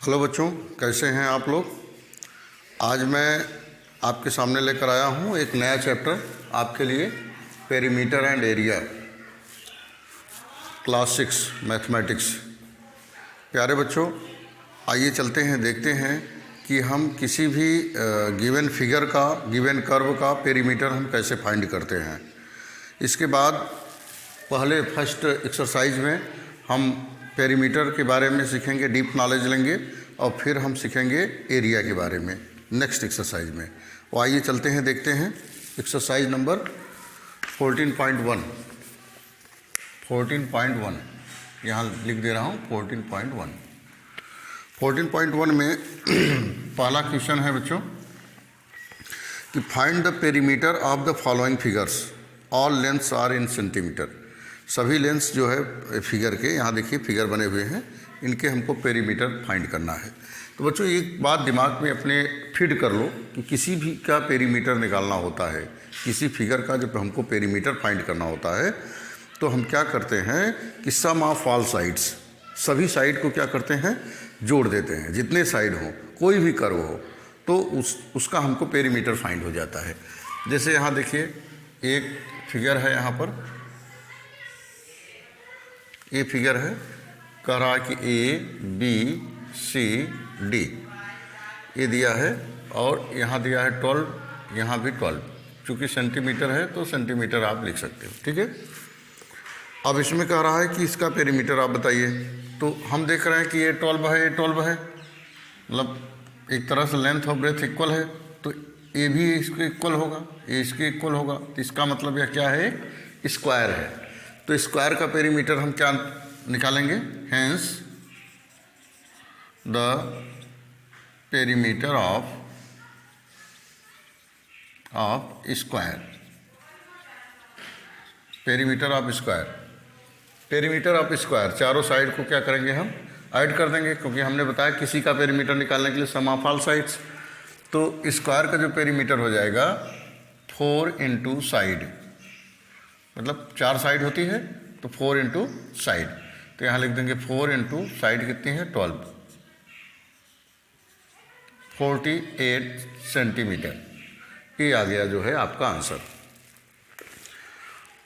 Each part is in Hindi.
हेलो बच्चों, कैसे हैं आप लोग। आज मैं आपके सामने लेकर आया हूं एक नया चैप्टर आपके लिए, perimeter and area, class 6 mathematics. प्यारे बच्चों, आइए चलते हैं, देखते हैं कि हम किसी भी गिवन फिगर का, गिवन कर्व का पेरीमीटर हम कैसे फाइंड करते हैं। इसके बाद पहले फर्स्ट एक्सरसाइज में हम पेरीमीटर के बारे में सीखेंगे, डीप नॉलेज लेंगे, और फिर हम सीखेंगे एरिया के बारे में नेक्स्ट एक्सरसाइज में। तो आइए चलते हैं, देखते हैं एक्सरसाइज नंबर 14.1। 14.1 यहाँ लिख दे रहा हूँ, 14.1। 14.1 में पहला क्वेश्चन है बच्चों कि find the perimeter of the following figures, all lengths are in centimetre. सभी लेंथ्स जो है फिगर के, यहाँ देखिए फिगर बने हुए हैं, इनके हमको पेरीमीटर फाइंड करना है। तो बच्चों एक बात दिमाग में अपने फीड कर लो कि किसी भी का पेरीमीटर निकालना होता है, किसी फिगर का जब हमको पेरीमीटर फाइंड करना होता है तो हम क्या करते हैं कि सम ऑफ ऑल साइड्स, सभी साइड को क्या करते हैं, जोड़ देते हैं। जितने साइड हो, कोई भी कर्व हो, तो उसका हमको पेरीमीटर फाइंड हो जाता है। जैसे यहाँ देखिए एक फिगर है, यहाँ पर ये फिगर है, कह रहा है कि ए बी सी डी ये दिया है, और यहाँ दिया है 12, यहाँ भी 12। चूँकि सेंटीमीटर है तो सेंटीमीटर आप लिख सकते हो, ठीक है। अब इसमें कह रहा है कि इसका पेरीमीटर आप बताइए। तो हम देख रहे हैं कि ये 12 है, ये 12 है, मतलब एक तरह से लेंथ और ब्रेथ इक्वल है, तो ये भी इसके इक्वल होगा, ये इसके इक्वल होगा। तो इसका मतलब यह क्या है, स्क्वायर है। तो स्क्वायर का पेरीमीटर हम क्या निकालेंगे, hence the perimeter of square, perimeter of square, perimeter of square. चारों साइड को क्या करेंगे, हम ऐड कर देंगे, क्योंकि हमने बताया किसी का पेरीमीटर निकालने के लिए सम ऑफ ऑल साइड्स। तो स्क्वायर का जो पेरीमीटर हो जाएगा 4 इंटू साइड, मतलब 4 साइड होती है तो 4 इंटू साइड। तो यहाँ लिख देंगे 4 इंटू साइड कितनी है, 12, 48 सेंटीमीटर। ये आ गया जो है आपका आंसर।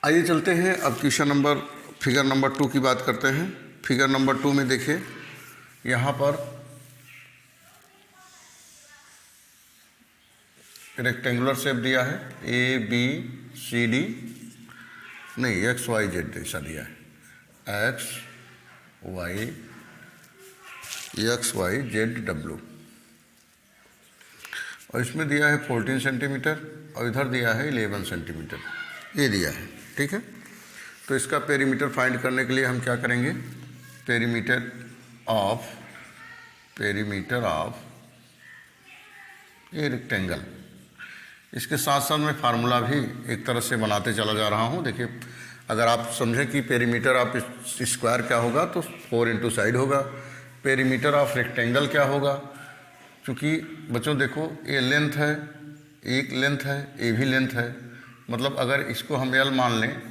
आइए चलते हैं अब क्वेश्चन नंबर, फिगर नंबर 2 की बात करते हैं। फिगर नंबर 2 में देखिए, यहाँ पर रेक्टेंगुलर शेप दिया है, ए बी सी डी, नहीं एक्स वाई जेड ऐसा दिया है, एक्स वाई जेड डब्ल्यू, और इसमें दिया है 14 सेंटीमीटर, और इधर दिया है 11 सेंटीमीटर, ये दिया है, ठीक है। तो इसका पेरीमीटर फाइंड करने के लिए हम क्या करेंगे, पेरीमीटर ऑफ ये रेक्टेंगल, इसके साथ साथ मैं फार्मूला भी एक तरह से बनाते चला जा रहा हूँ। देखिए, अगर आप समझें कि पेरीमीटर ऑफ स्क्वायर क्या होगा तो 4 इंटू साइड होगा, पेरीमीटर ऑफ रेक्टेंगल क्या होगा, क्योंकि बच्चों देखो ये लेंथ है, एक लेंथ है, ये भी लेंथ है, मतलब अगर इसको हम एल मान लें,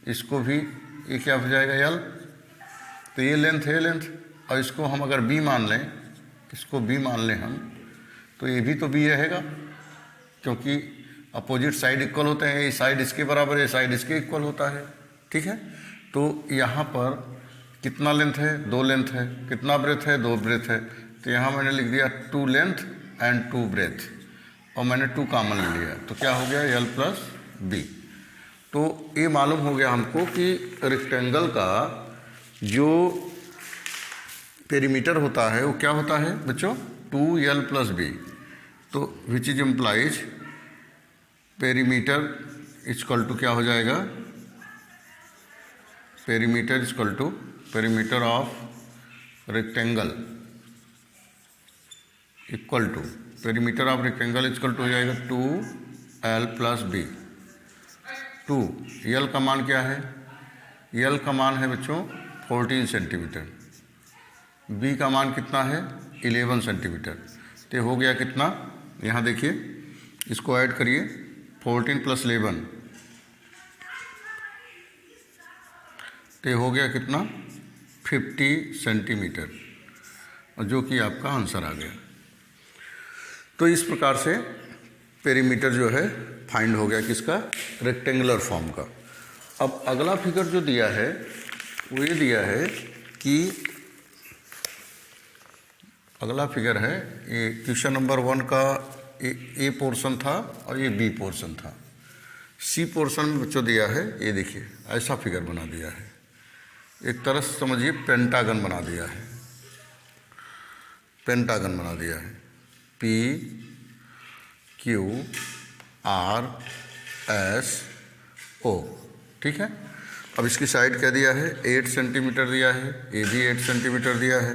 इसको भी ये क्या हो जाएगा एल, तो ये लेंथ है लेंथ, और इसको हम अगर बी मान लें, इसको बी मान लें हम, तो ये भी तो बी रहेगा, क्योंकि अपोजिट साइड इक्वल होते हैं, ये साइड इसके बराबर है, ये साइड इसके इक्वल होता है, ठीक है। तो यहाँ पर कितना लेंथ है, 2 लेंथ है, कितना ब्रेथ है, 2 ब्रेथ है, तो यहाँ मैंने लिख दिया 2 लेंथ एंड 2 ब्रेथ, और मैंने 2 कॉमन ले लिया, तो क्या हो गया एल प्लस बी। तो ये मालूम हो गया हमको कि रेक्टेंगल का जो पेरीमीटर होता है वो क्या होता है बच्चों, 2l प्लस बी। तो which is implies perimeter equal to क्या हो जाएगा, perimeter equal to perimeter of rectangle equal to perimeter of rectangle equal to हो जाएगा 2l प्लस बी। 2 यल का मान क्या है, यल का मान है बच्चों 14 सेंटीमीटर, बी का मान कितना है 11 सेंटीमीटर। तो हो गया कितना, यहाँ देखिए इसको ऐड करिए, 14 प्लस 11, तो हो गया कितना 50 सेंटीमीटर। और जो कि आपका आंसर आ गया। तो इस प्रकार से पेरीमीटर जो है फाइंड हो गया किसका, रेक्टेंगुलर फॉर्म का। अब अगला फिगर जो दिया है वो ये दिया है कि अगला फिगर है, ये क्वेश्चन नंबर 1 का ए पोर्शन था और ये बी पोर्शन था। सी पोर्शन में बच्चों दिया है, ये देखिए ऐसा फिगर बना दिया है, एक तरह से समझिए पेंटागन बना दिया है, पेंटागन बना दिया है, P Q R S O, ठीक है। अब इसकी साइड क्या दिया है, 8 सेंटीमीटर दिया है, ये भी 8 सेंटीमीटर दिया है,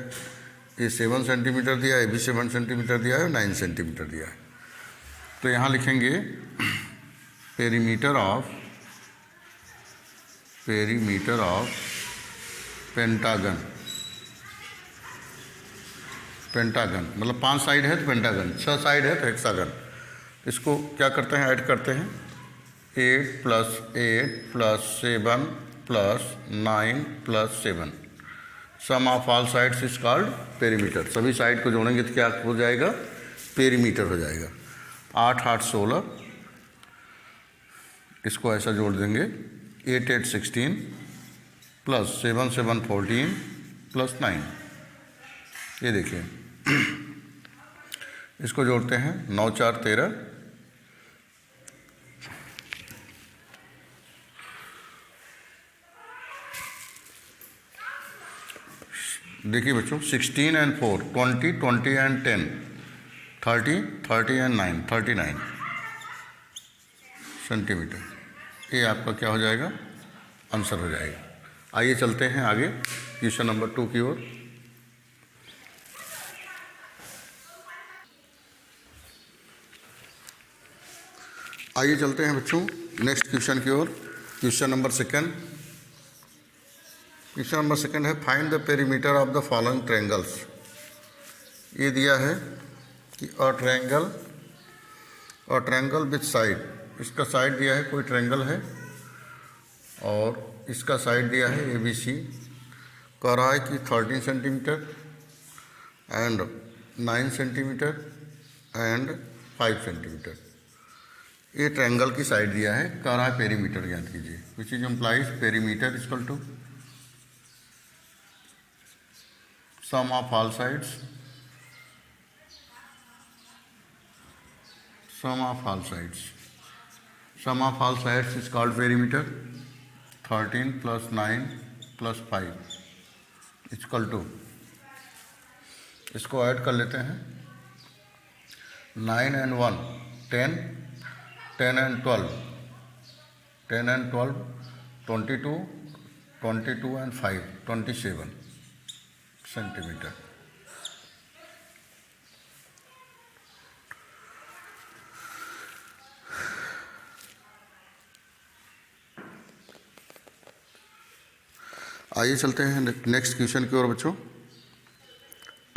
ये 7 सेंटीमीटर दिया है, ये भी 7 सेंटीमीटर दिया है और 9 सेंटीमीटर दिया है। तो यहाँ लिखेंगे पेरीमीटर ऑफ पेंटागन, पेंटागन मतलब 5 साइड है तो पेंटागन, 6 साइड है तो हेक्सागन। इसको क्या करते हैं, ऐड करते हैं, 8 + 8 + 7 + 9 + 7, sum of all sides is called perimeter. सभी साइड को जोड़ेंगे तो क्या हो जाएगा, पेरीमीटर हो जाएगा। 8 8 16, इसको ऐसा जोड़ देंगे, 8 8 16 + 7 7 14 + 9, ये देखिए इसको जोड़ते हैं, 9 4 13, देखिए बच्चों 16 and 4 20, 20 and 10 30, 30 and 9 39 सेंटीमीटर, ये आपका क्या हो जाएगा, आंसर हो जाएगा। आइए चलते हैं आगे क्वेश्चन नंबर 2 की ओर। आइए चलते हैं बच्चों नेक्स्ट क्वेश्चन की ओर। क्वेश्चन नंबर 2, क्वेश्चन नंबर 2 है, find the perimeter of the following triangles. ये दिया है कि अ ट्रायंगल विथ साइड, इसका साइड दिया है, कोई ट्रायंगल है और इसका साइड दिया है ABC, कह रहा है कि 13 centimetre and 9 centimetre and 5 centimetre. ये ट्रायंगल की साइड दिया है, कह रहा है पेरीमीटर ज्ञात कीजिए, which is implies perimeter equal to sum of all sides, sum of all sides, sum of all sides is called perimeter। 13 + 9 + 5 equal to, इसको ऐड कर लेते हैं, 9 and 1 10, 10 and 12 10 and 12 22, 22 and 5 27 centimetre. आइए चलते हैं नेक्स्ट क्वेश्चन की ओर बच्चों।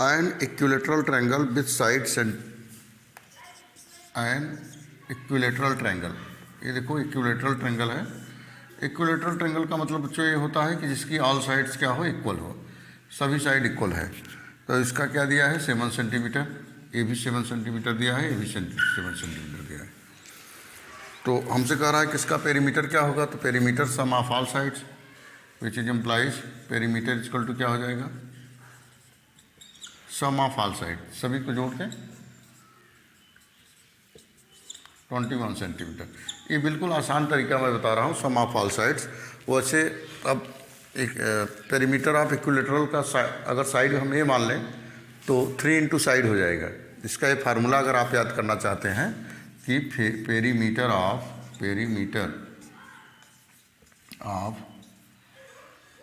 An equilateral triangle with side an equilateral triangle, ये देखो इक्विलेटरल ट्रायंगल है। इक्विलेटरल ट्रायंगल का मतलब बच्चों ये होता है कि जिसकी ऑल साइड्स क्या हो, इक्वल हो, सभी साइड इक्वल है। तो इसका क्या दिया है, 7 सेंटीमीटर, ये भी 7 सेंटीमीटर दिया है, ये भी 7 सेंटीमीटर दिया है। तो हमसे कह रहा है किसका पेरीमीटर क्या होगा, तो perimeter sum of all sides which is implies perimeter equal to क्या हो जाएगा, सम ऑफ ऑल साइड, सभी को जोड़ के 21 सेंटीमीटर। ये बिल्कुल आसान तरीका मैं बता रहा हूँ, सम ऑफ ऑल साइड्स। वैसे अब एक पेरीमीटर ऑफ इक्विलेटरल का अगर साइड हम ये मान लें तो 3 × साइड हो जाएगा। इसका ये फार्मूला अगर आप याद करना चाहते हैं कि पेरीमीटर ऑफ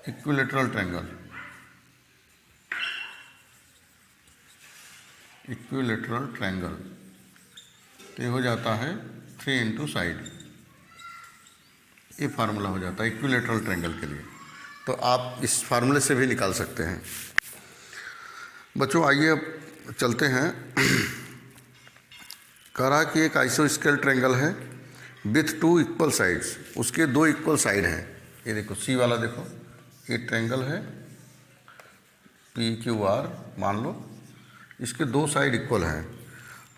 इक्विलेटरल ट्रायंगल, तो ये हो जाता है 3 × साइड, ये फार्मूला हो जाता है इक्विलेटरल ट्रायंगल के लिए। तो आप इस फार्मूले से भी निकाल सकते हैं बच्चों। आइए अब चलते हैं, कह रहा कि एक आइसोस्केल ट्रायंगल है विथ 2 इक्वल साइड्स, उसके 2 इक्वल साइड हैं। ये देखो सी वाला, देखो ये ट्रायंगल है PQR मान लो, इसके दो साइड इक्वल हैं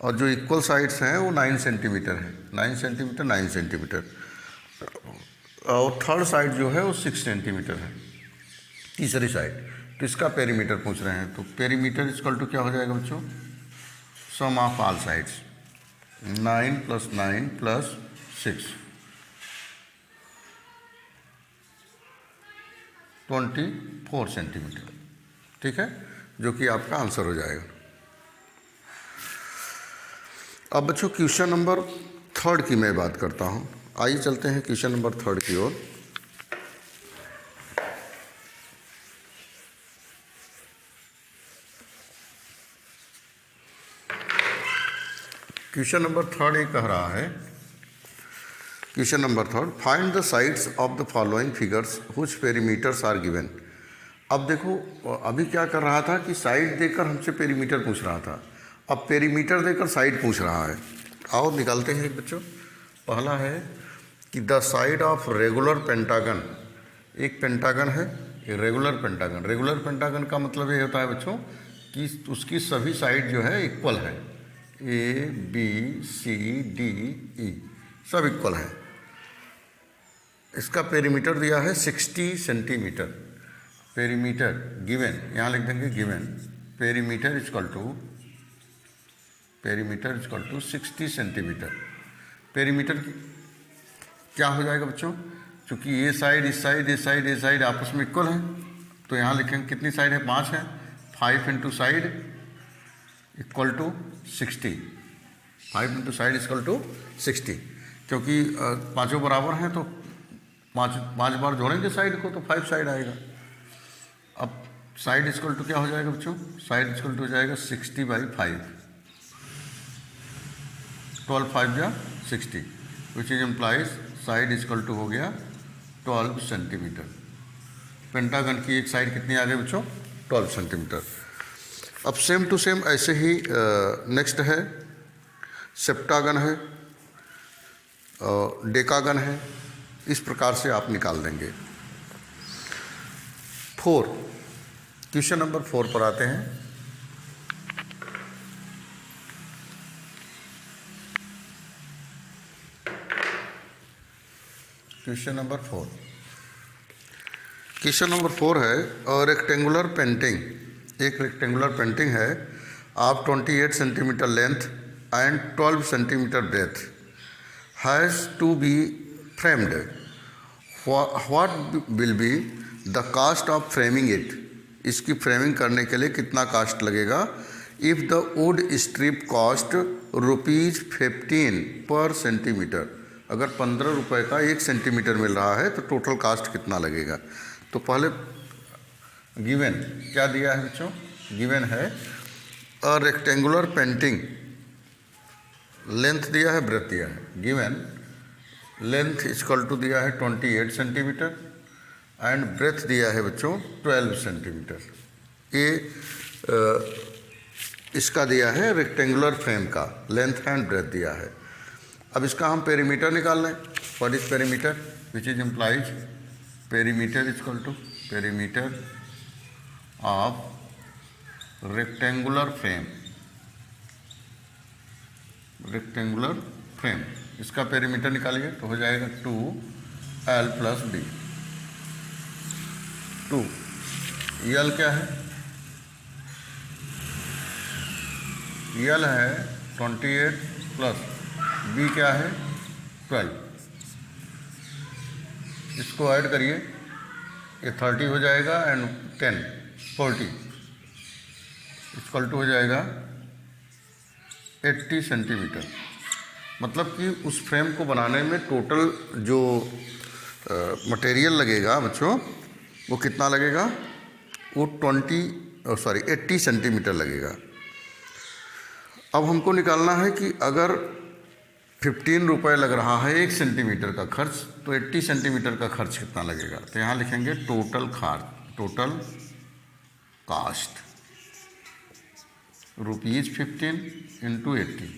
और जो इक्वल साइड्स हैं वो 9 सेंटीमीटर है, 9 सेंटीमीटर 9 सेंटीमीटर, और थर्ड साइड जो है वो 6 सेंटीमीटर है, तीसरी साइड। तो इसका पेरीमीटर पूछ रहे हैं, तो पेरीमीटर इक्वल टू क्या हो जाएगा बच्चों, सम ऑफ ऑल साइड्स, 9 + 9 + 6, 24 सेंटीमीटर, ठीक है, जो कि आपका आंसर हो जाएगा। अब बच्चों क्वेश्चन नंबर 3 की मैं बात करता हूँ। आइए चलते हैं क्वेश्चन नंबर 3 की ओर। क्वेश्चन नंबर 3 ये कह रहा है, question number 3, find the sides of the following figures which perimeters are given. अब देखो अभी क्या कर रहा था कि साइड देकर हमसे पेरीमीटर पूछ रहा था, अब पेरीमीटर देकर साइड पूछ रहा है। आओ निकालते हैं बच्चों। पहला है कि the side of regular pentagon, एक पेंटागन है, एक रेगुलर पेंटागन। रेगुलर पेंटागन का मतलब ये होता है बच्चों कि उसकी सभी साइड जो है इक्वल है, A B C D E सब इक्वल है। इसका पेरीमीटर दिया है 60 सेंटीमीटर। पेरीमीटर गिवन, यहाँ लिख देंगे given, perimeter equal to 60 centimetre. Perimeter क्या हो जाएगा बच्चों, चूँकि ये साइड इस साइड ये साइड ये साइड आपस में इक्वल है, तो यहाँ लिखेंगे कितनी साइड है, 5 है, 5 into side equal to 60, 5 into side equal to 60, क्योंकि पाँचों बराबर हैं तो पाँच बार जोड़ेंगे साइड को तो 5 साइड आएगा। अब साइड इक्वल टू क्या हो जाएगा बच्चों, साइड इक्वल टू हो जाएगा 60/5, 12 5 या 60, which is implies side equal to हो गया 12 सेंटीमीटर। पेंटागन की एक साइड कितनी आ गई बच्चों, 12 सेंटीमीटर। अब सेम टू सेम ऐसे ही नेक्स्ट है, सेप्टागन है, डेकागन है, इस प्रकार से आप निकाल देंगे। 4, क्वेश्चन नंबर 4 पर आते हैं। क्वेश्चन नंबर 4, क्वेश्चन नंबर 4 है, और रेक्टेंगुलर पेंटिंग, एक रेक्टेंगुलर पेंटिंग है of 28 centimetre length and 12 centimetre breadth has to be framed. What will be the cost of framing it? इसकी फ्रेमिंग करने के लिए कितना कास्ट लगेगा? If the wood strip cost ₹15 पर सेंटीमीटर, अगर 15 रुपये का 1 सेंटीमीटर मिल रहा है तो टोटल कास्ट कितना लगेगा? तो पहले गिवन क्या दिया है बच्चों, गिवन है अ रेक्टेंगुलर पेंटिंग, लेंथ दिया है, ब्रेथ दिया है। गिवन लेंथ इक्वल टू दिया है 28 सेंटीमीटर एंड ब्रेथ दिया है बच्चों 12 सेंटीमीटर। ये इसका दिया है रेक्टेंगुलर फ्रेम का लेंथ एंड ब्रेथ दिया है। अब इसका हम पेरीमीटर निकाल लें। What is perimeter, which is implies perimeter equal to perimeter of rectangular frame, rectangular frame, इसका पेरीमीटर निकालिए तो हो जाएगा 2L + B। 2 L क्या है, L है 28 प्लस B क्या है 12, इसको ऐड करिए, ये 30 हो जाएगा एंड 10 40 इक्वल टू हो जाएगा 80 सेंटीमीटर। मतलब कि उस फ्रेम को बनाने में टोटल जो मटेरियल लगेगा बच्चों वो कितना लगेगा, वो 80 सेंटीमीटर लगेगा। अब हमको निकालना है कि अगर 15 रुपये लग रहा है 1 सेंटीमीटर का खर्च, तो 80 सेंटीमीटर का खर्च कितना लगेगा। तो यहाँ लिखेंगे टोटल कास्ट ₹15 × 80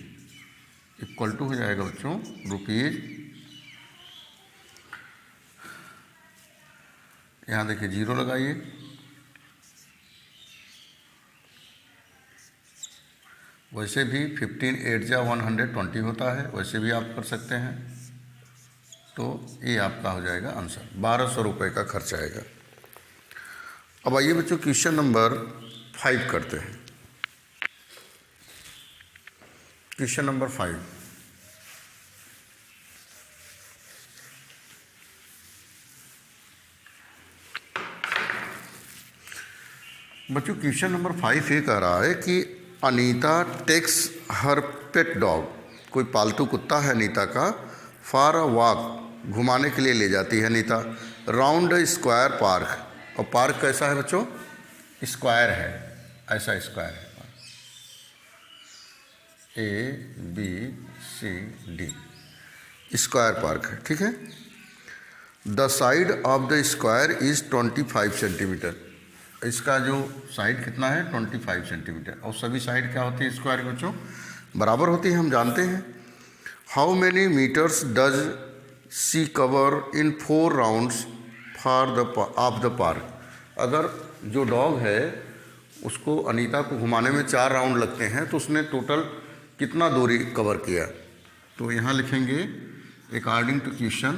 इक्वल टू हो जाएगा बच्चों रुपीज़, यहाँ देखिए 0 लगाइए, वैसे भी 15 8 जा 120 होता है, वैसे भी आप कर सकते हैं। तो ये आपका हो जाएगा आंसर, 1200 रुपये का खर्च आएगा। अब आइए बच्चों क्वेश्चन नंबर 5 करते हैं। क्वेश्चन नंबर 5, बच्चों क्वेश्चन नंबर 5 ये कह रहा है कि अनीता टेक्स हर पेट डॉग, कोई पालतू कुत्ता है अनीता का, फॉर अ वॉक, घुमाने के लिए ले जाती है अनीता, राउंड स्क्वायर पार्क, और पार्क कैसा है बच्चों, स्क्वायर है, ऐसा स्क्वायर है, ABCD स्क्वायर पार्क है, ठीक है। The side of the square is 25 centimetre, इसका जो साइड कितना है 25 सेंटीमीटर, और सभी साइड क्या होती है स्क्वायर के बच्चों, बराबर होती है, हम जानते हैं। How many metres does C cover in 4 rounds for the of the park, अगर जो डॉग है उसको अनीता को घुमाने में 4 राउंड लगते हैं तो उसने टोटल कितना दूरी कवर किया। तो यहाँ लिखेंगे according to question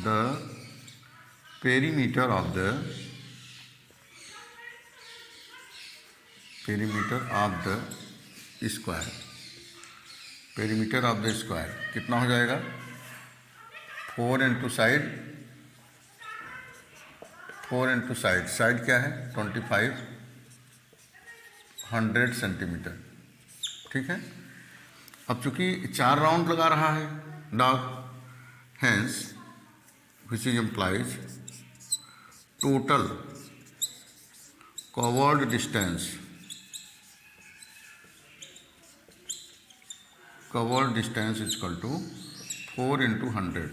the perimeter of the square, perimeter of the square कितना हो जाएगा, 4 into side, 4 into side, side क्या है 25, 100 सेंटीमीटर, ठीक है। अब चूंकि 4 राउंड लगा रहा है dog, hence which is implies total covered distance, covered distance is equal to 4 into 100,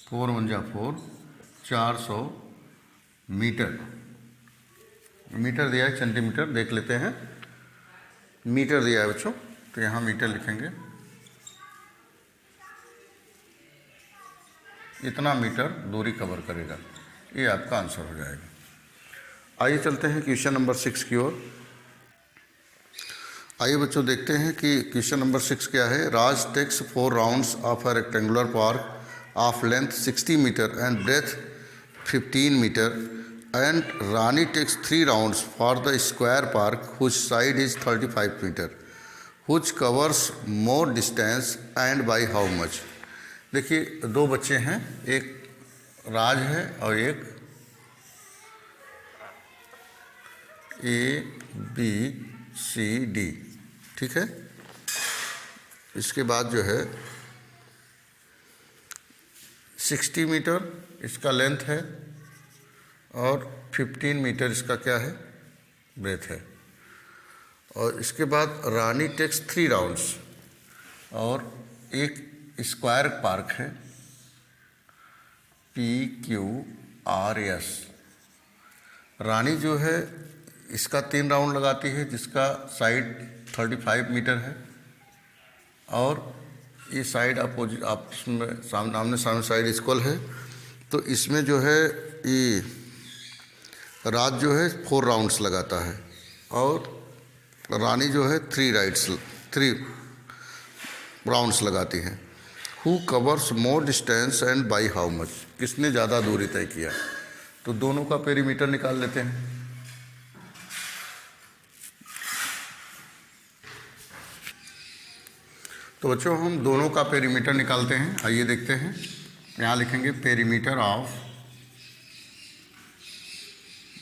4 1 जा 4, 400 मीटर, मीटर दिया है, सेंटीमीटर देख लेते हैं, मीटर दिया है बच्चों, तो यहाँ मीटर लिखेंगे, इतना मीटर दूरी कवर करेगा, ये आपका आंसर हो जाएगा। आइए चलते हैं क्वेश्चन नंबर 6 की ओर। आइए बच्चों देखते हैं कि क्वेश्चन नंबर 6 क्या है। Raj takes 4 rounds of a rectangular park of length 60 metre and breadth 15 metre and Rani takes 3 rounds for the square park whose side is 35 meter, which covers more distance and by how much। देखिए 2 बच्चे हैं, एक राज है और एक ABCD, ठीक है। इसके बाद जो है 60 मीटर इसका लेंथ है और 15 मीटर इसका क्या है ब्रेथ है, और इसके बाद रानी टेक्स 3 राउंड्स, और एक स्क्वायर पार्क है PQRS, रानी जो है इसका 3 राउंड लगाती है जिसका साइड 35 मीटर है, और ये साइड अपोजिट आपस में आमने सामने साइड इक्वल है, तो इसमें जो है ये राज जो है 4 राउंड्स लगाता है और रानी जो है 3 राउंड्स लगाती है। Who covers more distance and by how much, किसने ज़्यादा दूरी तय किया, तो दोनों का पेरीमीटर निकाल लेते हैं। तो बच्चों हम दोनों का पेरीमीटर निकालते हैं, आइए देखते हैं। यहाँ लिखेंगे पेरीमीटर ऑफ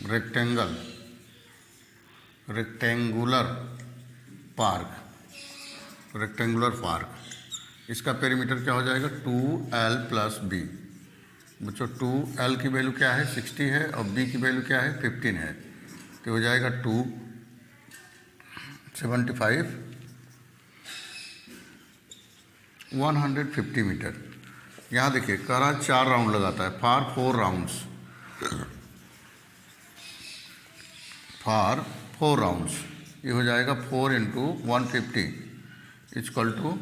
रेक्टेंगुलर पार्क, इसका पेरीमीटर क्या हो जाएगा 2L + B। बच्चों 2L की वैल्यू क्या है 60 है और B की वैल्यू क्या है 15 है, तो हो जाएगा 275 150 मीटर। यहाँ देखिए कह रहा 4 राउंड लगाता है, फॉर 4 राउंड्स, ये हो जाएगा 4 इंटू 150 इक्वल टू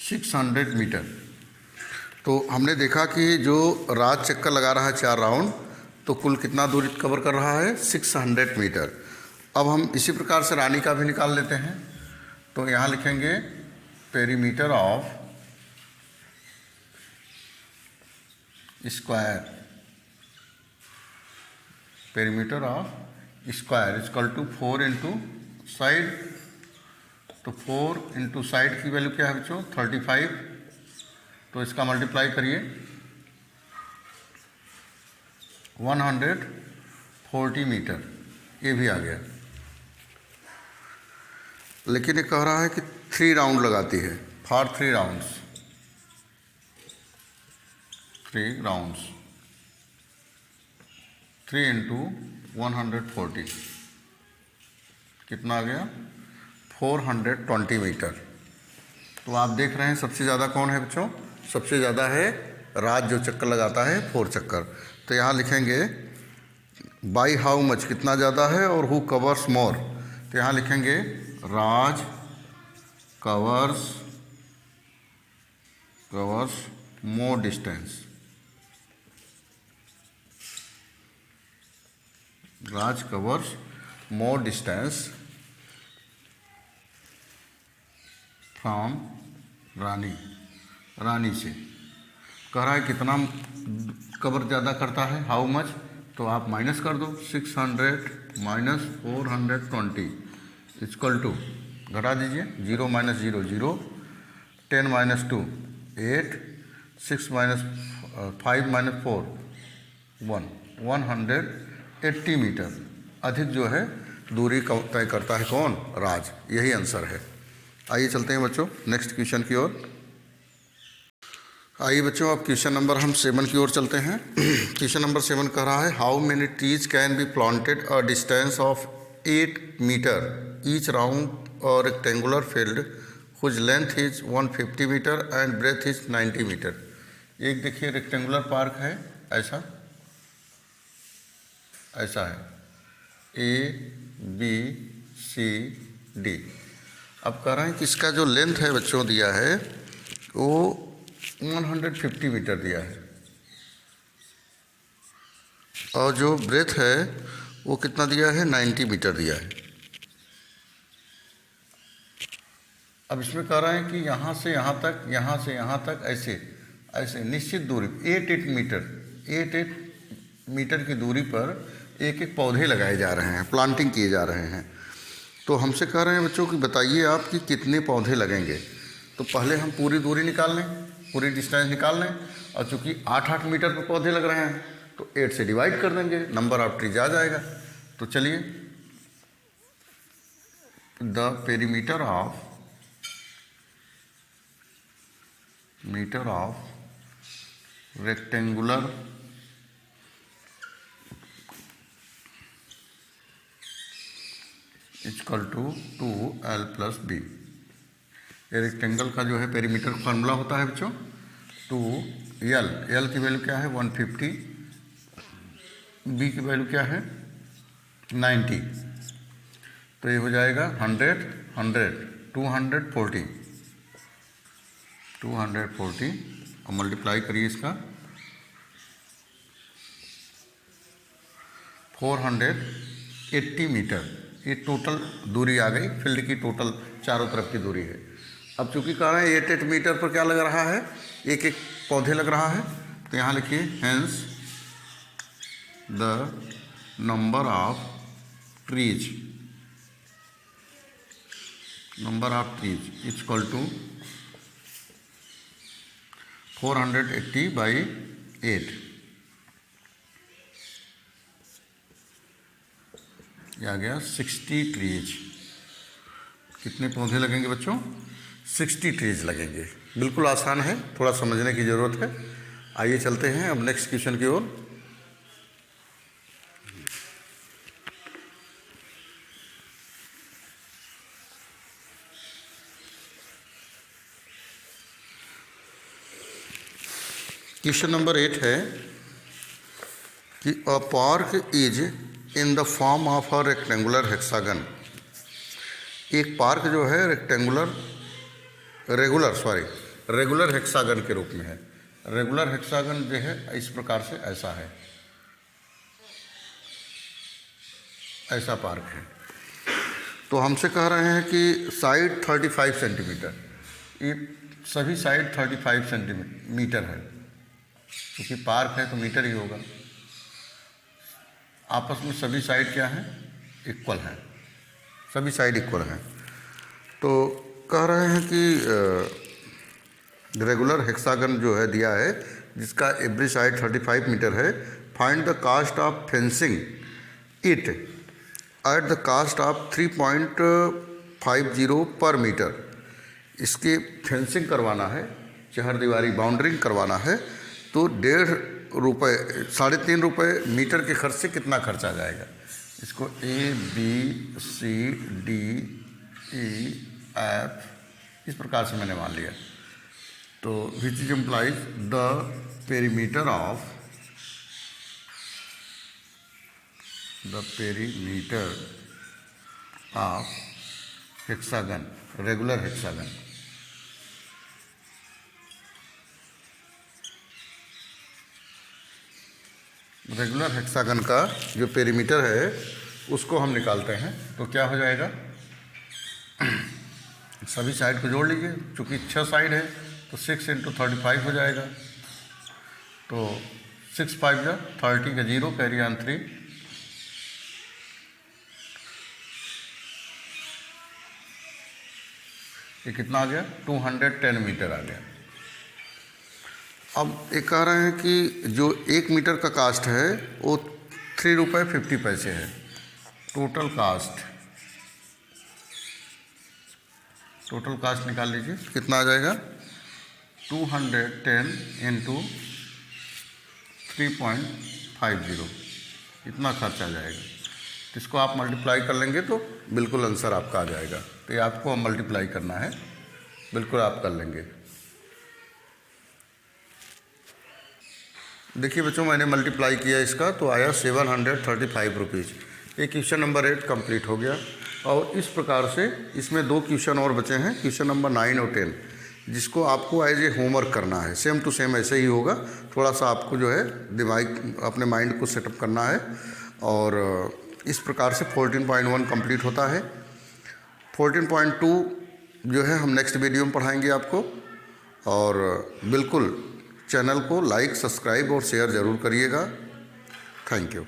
600 मीटर। तो हमने देखा कि जो राज चक्कर लगा रहा है 4 राउंड, तो कुल कितना दूरी कवर कर रहा है? 600 मीटर। अब हम इसी प्रकार से रानी का भी निकाल लेते हैं। तो यहाँ लिखेंगे perimeter of square, perimeter of square equal to 4 into side. तो 4 इंटू साइड की वैल्यू क्या है बच्चों? 35। तो इसका मल्टीप्लाई करिए 140 मीटर, ये भी आ गया। लेकिन ये कह रहा है कि 3 राउंड लगाती है, फॉर 3 राउंड्स, 3 राउंड्स, 3 इंटू 140 कितना आ गया? 420 मीटर। तो आप देख रहे हैं सबसे ज़्यादा कौन है बच्चों? सबसे ज़्यादा है राज, जो चक्कर लगाता है 4 चक्कर। तो यहाँ लिखेंगे बाई हाउ मच, कितना ज़्यादा है, और हु कवर्स मोर। तो यहाँ लिखेंगे Raj covers more distance, Raj covers more distance from Rani, Rani से। कह रहा है कितना कवर ज़्यादा करता है, हाउ मच। तो आप माइनस कर दो, 600 माइनस 420 इक्वल टू, घटा दीजिए, 0 minus 0 0, 10 minus 2 8, 6 minus 5 minus 4 1, 180 metre अधिक जो है दूरी तय करता है कौन? राज। यही आंसर है। आइए चलते हैं बच्चों नेक्स्ट क्वेश्चन की ओर। आइए बच्चों अब क्वेश्चन नंबर हम 7 की ओर चलते हैं। क्वेश्चन नंबर 7 कह रहा है how many trees can be planted a distance of 8 metre each round और rectangular field whose length is 150 metre and breadth is 90 metre. एक देखिए रेक्टेंगुलर पार्क है, ऐसा ऐसा है, A B C D। अब कह रहे हैं कि इसका जो लेंथ है बच्चों दिया है वो 150 मीटर दिया है, और जो ब्रेथ है वो कितना दिया है? 90 मीटर दिया है। अब इसमें कह रहे हैं कि यहाँ से यहाँ तक, यहाँ से यहाँ तक, ऐसे ऐसे निश्चित दूरी 8 मीटर की दूरी पर एक एक पौधे लगाए जा रहे हैं, प्लांटिंग किए जा रहे हैं। तो हमसे कह रहे हैं बच्चों कि बताइए आप कि कितने पौधे लगेंगे। तो पहले हम पूरी दूरी निकाल लें, पूरी डिस्टेंस निकाल लें, और चूंकि 8 मीटर पर पौधे लग रहे हैं तो 8 से डिवाइड कर देंगे, नंबर ऑफ ट्रीज आ जाएगा। तो चलिए, the perimeter of rectangular equal to 2L + B। ये रेक्टेंगल का जो है पेरीमीटर फार्मूला होता है बच्चों 2L। L की वैल्यू क्या है? 150, B की वैल्यू क्या है? 90। तो ये हो जाएगा 100 100 240 और मल्टीप्लाई करिए इसका 480 मीटर। ये टोटल दूरी आ गई, फील्ड की टोटल चारों तरफ की दूरी है। अब चूंकि कह रहे हैं 8 मीटर पर क्या लग रहा है? एक एक पौधे लग रहा है। तो यहाँ लिखिए hence the number of trees equal to 480/8। ये आ गया 60 ट्रीज। कितने पौधे लगेंगे बच्चों? 60 ट्रीज लगेंगे। बिल्कुल आसान है, थोड़ा समझने की ज़रूरत है। आइए चलते हैं अब नेक्स्ट क्वेश्चन की ओर। क्वेश्चन नंबर 8 है कि a park is in the form of a rectangular hexagon. एक पार्क जो है रेगुलर हेक्सागन के रूप में है। रेगुलर हेक्सागन जो है इस प्रकार से ऐसा है, ऐसा पार्क है। तो हमसे कह रहे हैं कि साइड 35 सेंटीमीटर, ये सभी साइड 35 सेंटीमीटर है, क्योंकि पार्क है तो मीटर ही होगा। आपस में सभी साइड क्या हैं, इक्वल हैं, सभी साइड इक्वल हैं। तो कह रहे हैं कि रेगुलर हेक्सागन जो है दिया है, जिसका एवरी साइड 35 मीटर है। Find the cost of fencing it at the cost of 3.50 per metre. इसकी फेंसिंग करवाना है, चहरदीवारी बाउंड्रिंग करवाना है, तो 1.5 रुपये 3.5 रुपये मीटर के खर्च से कितना खर्च आ जाएगा। इसको ABCDEF इस प्रकार से मैंने मान लिया। तो which is implies the perimeter of hexagon, regular hexagon. Regular hexagon का जो पेरीमीटर है उसको हम निकालते हैं। तो क्या हो जाएगा, सभी साइड को जोड़ लीजिए, चूँकि 6 साइड है तो 6 × 35 हो जाएगा। तो 6 × 5 = 30 का 0 कैरी ऑन 3, ये कितना आ गया, 210 मीटर आ गया। अब ये कह रहे हैं कि जो 1 मीटर का कास्ट है वो 3 रुपये 50 पैसे है। टोटल कास्ट निकाल लीजिए, कितना आ जाएगा, 210 × 3.50, इतना खर्च आ जाएगा। इसको आप मल्टीप्लाई कर लेंगे तो बिल्कुल आंसर आपका आ जाएगा। तो ये आपको मल्टीप्लाई करना है, बिल्कुल आप कर लेंगे। देखिए बच्चों, मैंने मल्टीप्लाई किया इसका तो आया 735 रुपीज़। ये क्वेश्चन नंबर 8 कंप्लीट हो गया। और इस प्रकार से इसमें 2 क्वेश्चन और बचे हैं, क्वेश्चन नंबर 9 और 10, जिसको आपको एज ए होमवर्क करना है। सेम टू सेम ऐसे ही होगा, थोड़ा सा आपको जो है दिमाग अपने माइंड को सेटअप करना है। और इस प्रकार से 14.1 कंप्लीट होता है। 14.2 जो है हम नेक्स्ट वीडियो में पढ़ाएंगे आपको। और बिल्कुल चैनल को लाइक, सब्सक्राइब और शेयर ज़रूर करिएगा। Thank you.